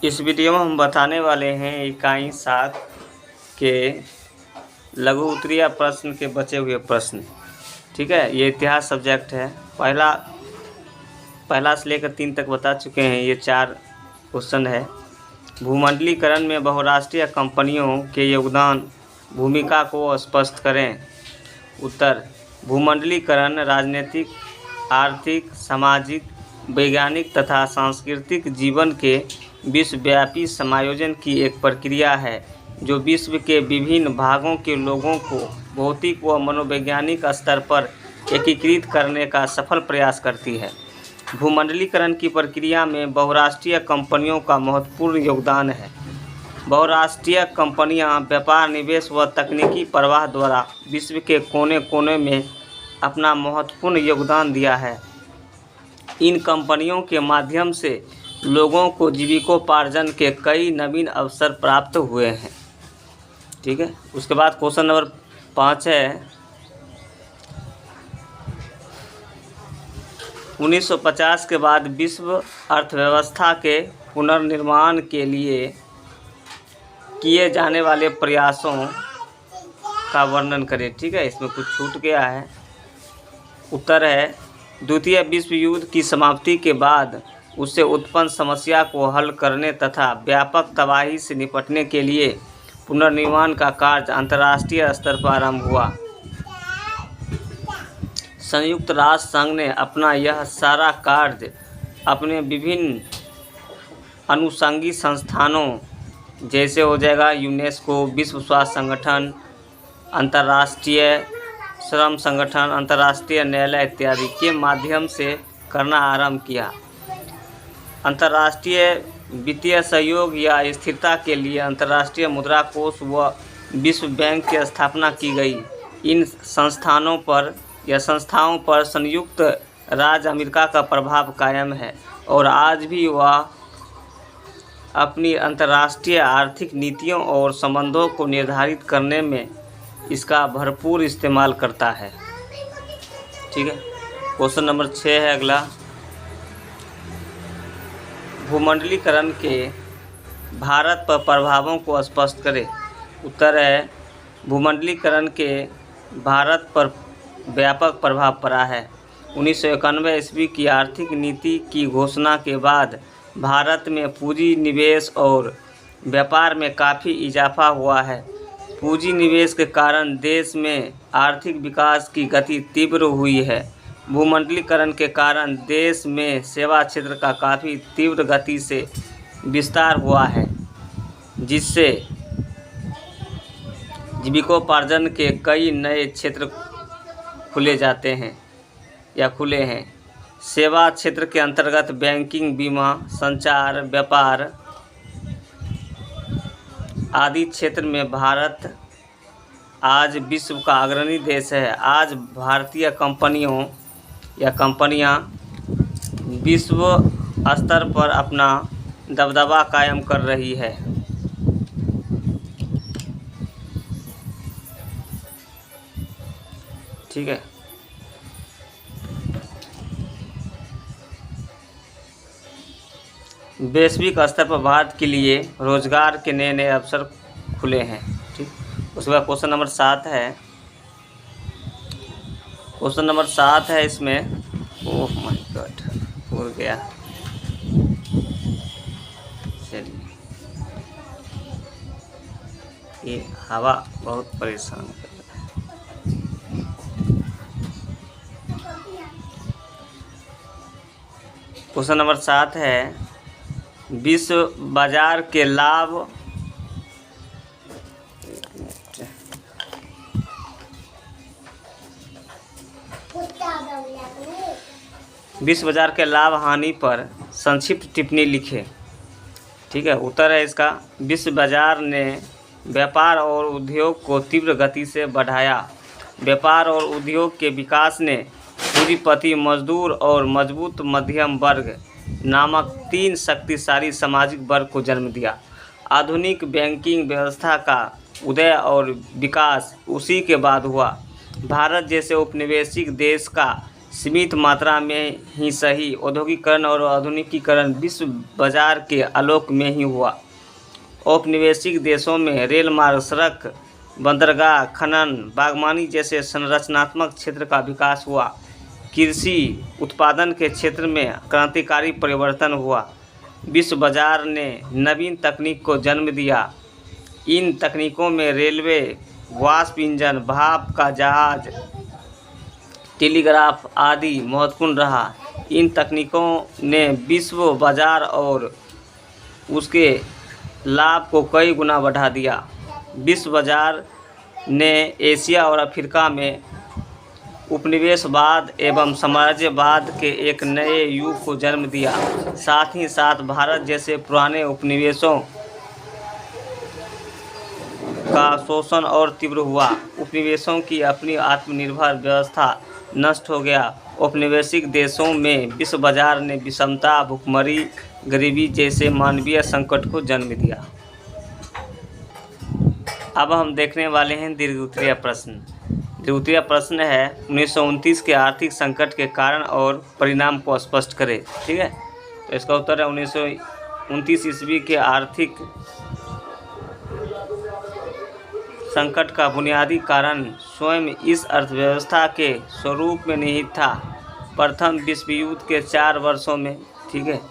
इस वीडियो में हम बताने वाले हैं इकाई 7 के लघु उत्तरीय प्रश्न के बचे हुए प्रश्न। ठीक है, ये इतिहास सब्जेक्ट है। पहला से लेकर 3 तक बता चुके हैं। ये 4 क्वेश्चन है। भूमंडलीकरण में बहुराष्ट्रीय कंपनियों के योगदान भूमिका को स्पष्ट करें। उत्तर: भूमंडलीकरण राजनीतिक, आर्थिक, सामाजिक, वैज्ञानिक तथा सांस्कृतिक जीवन के विश्वव्यापी समायोजन की एक प्रक्रिया है जो विश्व के विभिन्न भागों के लोगों को भौतिक व मनोवैज्ञानिक स्तर पर एकीकृत करने का सफल प्रयास करती है। भूमंडलीकरण की प्रक्रिया में बहुराष्ट्रीय कंपनियों का महत्वपूर्ण योगदान है। बहुराष्ट्रीय कंपनियां व्यापार, निवेश व तकनीकी प्रवाह द्वारा विश्व के कोने कोने में अपना महत्वपूर्ण योगदान दिया है। इन कंपनियों के माध्यम से लोगों को जीविकोपार्जन के कई नवीन अवसर प्राप्त हुए हैं। ठीक है, उसके बाद क्वेश्चन नंबर 5 है। 1950 के बाद विश्व अर्थव्यवस्था के पुनर्निर्माण के लिए किए जाने वाले प्रयासों का वर्णन करें। ठीक है, इसमें कुछ छूट गया है। उत्तर है: द्वितीय विश्व युद्ध की समाप्ति के बाद उससे उत्पन्न समस्या को हल करने तथा व्यापक तबाही से निपटने के लिए पुनर्निर्माण का कार्य अंतर्राष्ट्रीय स्तर पर आरंभ हुआ। संयुक्त राष्ट्र संघ ने अपना यह सारा कार्य अपने विभिन्न अनुषंगी संस्थानों जैसे हो जाएगा यूनेस्को, विश्व स्वास्थ्य संगठन, अंतर्राष्ट्रीय श्रम संगठन, अंतर्राष्ट्रीय न्यायालय इत्यादि के माध्यम से करना आरंभ किया। अंतर्राष्ट्रीय वित्तीय सहयोग या स्थिरता के लिए अंतर्राष्ट्रीय मुद्रा कोष व विश्व बैंक की स्थापना की गई। इन संस्थाओं पर संयुक्त राज्य अमेरिका का प्रभाव कायम है और आज भी वह अपनी अंतर्राष्ट्रीय आर्थिक नीतियों और संबंधों को निर्धारित करने में इसका भरपूर इस्तेमाल करता है। ठीक है, क्वेश्चन नंबर 6 है अगला। भूमंडलीकरण के भारत पर प्रभावों को स्पष्ट करें। उत्तर है: भूमंडलीकरण के भारत पर व्यापक प्रभाव पड़ा है। 1991 ईस्वी की आर्थिक नीति की घोषणा के बाद भारत में पूंजी निवेश और व्यापार में काफ़ी इजाफा हुआ है। पूंजी निवेश के कारण देश में आर्थिक विकास की गति तीव्र हुई है। भूमंडलीकरण के कारण देश में सेवा क्षेत्र का काफ़ी तीव्र गति से विस्तार हुआ है, जिससे जीविकोपार्जन के कई नए क्षेत्र खुले हैं। सेवा क्षेत्र के अंतर्गत बैंकिंग, बीमा, संचार, व्यापार आदि क्षेत्र में भारत आज विश्व का अग्रणी देश है। आज भारतीय कंपनियां विश्व स्तर पर अपना दबदबा कायम कर रही है। ठीक है, वैश्विक स्तर पर भारत के लिए रोजगार के नए नए अवसर खुले हैं। ठीक, उसके बाद क्वेश्चन नंबर 7 है। क्वेश्चन नंबर 7 है इसमें, ओह माय गॉड, उड़ गया। चलिए, ये हवा बहुत परेशान कर रहा है। क्वेश्चन नंबर 7 है: विश्व बाजार के लाभ हानि पर संक्षिप्त टिप्पणी लिखें। ठीक है, उत्तर है इसका: विश्व बाजार ने व्यापार और उद्योग को तीव्र गति से बढ़ाया। व्यापार और उद्योग के विकास ने पूंजीपति, मजदूर और मजबूत मध्यम वर्ग नामक 3 शक्तिशाली सामाजिक वर्ग को जन्म दिया। आधुनिक बैंकिंग व्यवस्था का उदय और विकास उसी के बाद हुआ। भारत जैसे औपनिवेशिक देश का सीमित मात्रा में ही सही। औद्योगिकीकरण और आधुनिकीकरण विश्व बाजार के आलोक में ही हुआ। औपनिवेशिक देशों में रेल मार्ग, सड़क, बंदरगाह, खनन, बागवानी जैसे संरचनात्मक क्षेत्र का विकास हुआ। कृषि उत्पादन के क्षेत्र में क्रांतिकारी परिवर्तन हुआ। विश्व बाजार ने नवीन तकनीक को जन्म दिया। इन तकनीकों में रेलवे, वाष्प इंजन, भाप का जहाज, टेलीग्राफ आदि महत्वपूर्ण रहा। इन तकनीकों ने विश्व बाजार और उसके लाभ को कई गुना बढ़ा दिया। विश्व बाजार ने एशिया और अफ्रीका में उपनिवेशवाद एवं साम्राज्यवाद के एक नए युग को जन्म दिया। साथ ही साथ भारत जैसे पुराने उपनिवेशों का शोषण और तीव्र हुआ। उपनिवेशों की अपनी आत्मनिर्भर व्यवस्था नष्ट हो गया। औपनिवेशिक देशों में विश्व बाजार ने विषमता, भुखमरी, गरीबी जैसे मानवीय संकट को जन्म दिया। अब हम देखने वाले हैं दीर्घ-उत्तरीय प्रश्न। दीर्घ-उत्तरीय प्रश्न है 1929 के आर्थिक संकट के कारण और परिणाम को स्पष्ट करें। ठीक है, तो इसका उत्तर है 1929 ईस्वी के आर्थिक संकट का बुनियादी कारण स्वयं इस अर्थव्यवस्था के स्वरूप में निहित था। प्रथम विश्व युद्ध के 4 वर्षों में, ठीक है,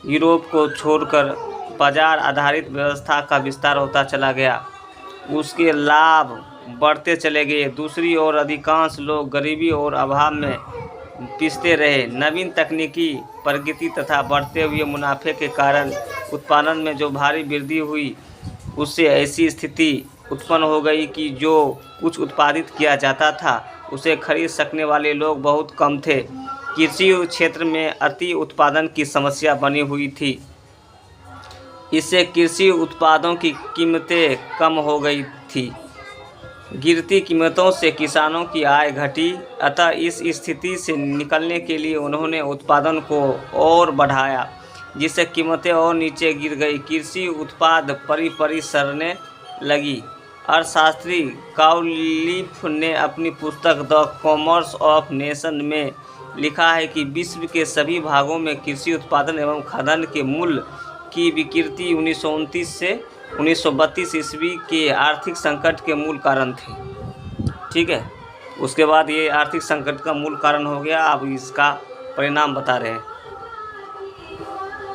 यूरोप को छोड़कर बाजार आधारित व्यवस्था का विस्तार होता चला गया। उसके लाभ बढ़ते चले गए। दूसरी ओर अधिकांश लोग गरीबी और अभाव में पिसते रहे। नवीन तकनीकी प्रगति तथा बढ़ते हुए मुनाफे के कारण उत्पादन में जो भारी वृद्धि हुई, उससे ऐसी स्थिति उत्पन्न हो गई कि जो कुछ उत्पादित किया जाता था उसे खरीद सकने वाले लोग बहुत कम थे। कृषि क्षेत्र में अति उत्पादन की समस्या बनी हुई थी। इससे कृषि उत्पादों की कीमतें कम हो गई थी। गिरती कीमतों से किसानों की आय घटी। अतः इस स्थिति से निकलने के लिए उन्होंने उत्पादन को और बढ़ाया, जिससे कीमतें और नीचे गिर गई। कृषि उत्पाद परी सरने लगी। अर्थशास्त्री काउलिफ ने अपनी पुस्तक द कॉमर्स ऑफ नेशन में लिखा है कि विश्व के सभी भागों में कृषि उत्पादन एवं खाद्यान्न के मूल्य की विकृति 1929 से 1932 ईस्वी के आर्थिक संकट के मूल कारण थे। ठीक है, उसके बाद ये आर्थिक संकट का मूल कारण हो गया। अब इसका परिणाम बता रहे हैं।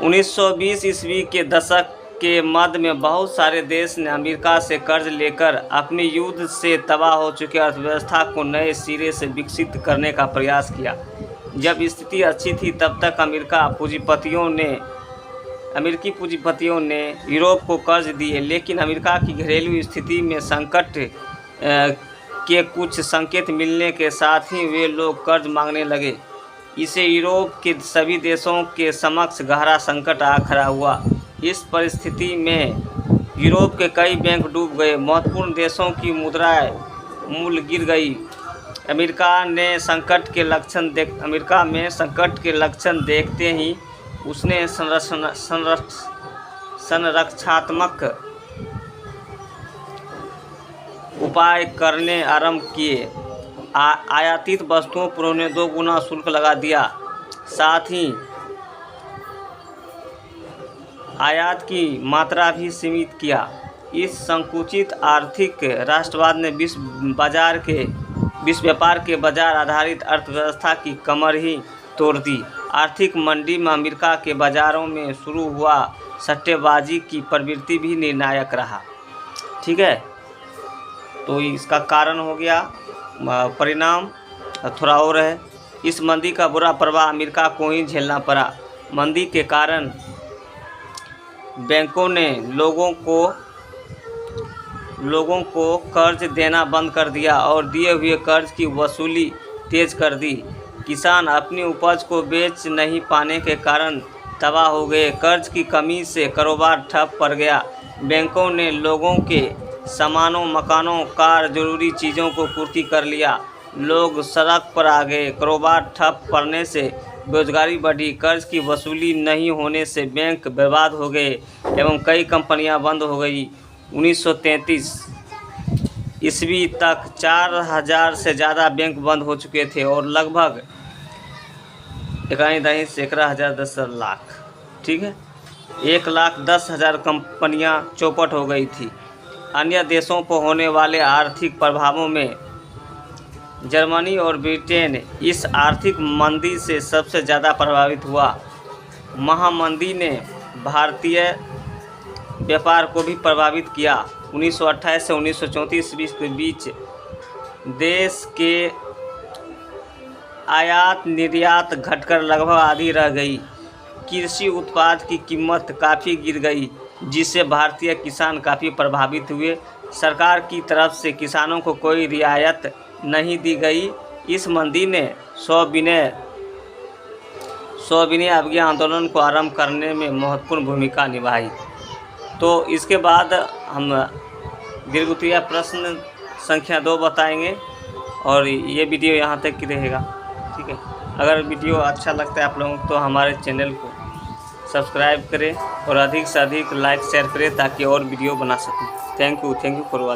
1920 ईस्वी के दशक के मध्य में बहुत सारे देश ने अमेरिका से कर्ज लेकर अपनी युद्ध से तबाह हो चुके अर्थव्यवस्था को नए सिरे से विकसित करने का प्रयास किया। जब स्थिति अच्छी थी तब तक अमेरिकी पूंजीपतियों ने यूरोप को कर्ज दिए, लेकिन अमेरिका की घरेलू स्थिति में संकट के कुछ संकेत मिलने के साथ ही वे लोग कर्ज मांगने लगे। इससे यूरोप के सभी देशों के समक्ष गहरा संकट आ खड़ा हुआ। इस परिस्थिति में यूरोप के कई बैंक डूब गए। महत्वपूर्ण देशों की मुद्राएं मूल्य गिर गई। अमेरिका में संकट के लक्षण देखते ही उसने संरक्षात्मक उपाय करने आरंभ किए। आयातित वस्तुओं पर उन्होंने 2 गुना शुल्क लगा दिया। साथ ही आयात की मात्रा भी सीमित किया। इस संकुचित आर्थिक राष्ट्रवाद ने विश्व व्यापार के बाजार आधारित अर्थव्यवस्था की कमर ही तोड़ दी। आर्थिक मंदी में अमेरिका के बाजारों में शुरू हुआ सट्टेबाजी की प्रवृत्ति भी निर्णायक रहा। ठीक है, तो इसका कारण हो गया। परिणाम थोड़ा और है। इस मंदी का बुरा प्रभाव अमेरिका को ही झेलना पड़ा। मंदी के कारण बैंकों ने लोगों को कर्ज देना बंद कर दिया और दिए हुए कर्ज की वसूली तेज कर दी। किसान अपनी उपज को बेच नहीं पाने के कारण तबाह हो गए। कर्ज की कमी से कारोबार ठप पड़ गया। बैंकों ने लोगों के सामानों, मकानों, कार, जरूरी चीज़ों को पूर्ति कर लिया। लोग सड़क पर आ गए। कारोबार ठप पड़ने से बेरोजगारी बढ़ी। कर्ज की वसूली नहीं होने से बैंक बर्बाद हो गए एवं कई कंपनियां बंद हो गई। 1933 ईस्वी तक 4000 से ज़्यादा बैंक बंद हो चुके थे और लगभग इकाई दही सैकड़ा हज़ार 10 लाख, ठीक है। 1,10,000 कंपनियां चौपट हो गई थी। अन्य देशों पर होने वाले आर्थिक प्रभावों में जर्मनी और ब्रिटेन इस आर्थिक मंदी से सबसे ज़्यादा प्रभावित हुआ। महामंदी ने भारतीय व्यापार को भी प्रभावित किया। 1928 से 1934 के बीच देश के आयात निर्यात घटकर लगभग आधी रह गई। कृषि उत्पाद की कीमत काफ़ी गिर गई, जिससे भारतीय किसान काफ़ी प्रभावित हुए। सरकार की तरफ से किसानों को कोई रियायत नहीं दी गई। इस मंदी ने सविनय अवज्ञा आंदोलन को आरंभ करने में महत्वपूर्ण भूमिका निभाई। तो इसके बाद हम दीर्घ प्रश्न संख्या 2 बताएंगे और ये वीडियो यहाँ तक ही रहेगा, ठीक है। अगर वीडियो अच्छा लगता है आप लोगों को तो हमारे चैनल को सब्सक्राइब करें और अधिक से अधिक लाइक शेयर करें ताकि और वीडियो बना सकें। Thank you for watching.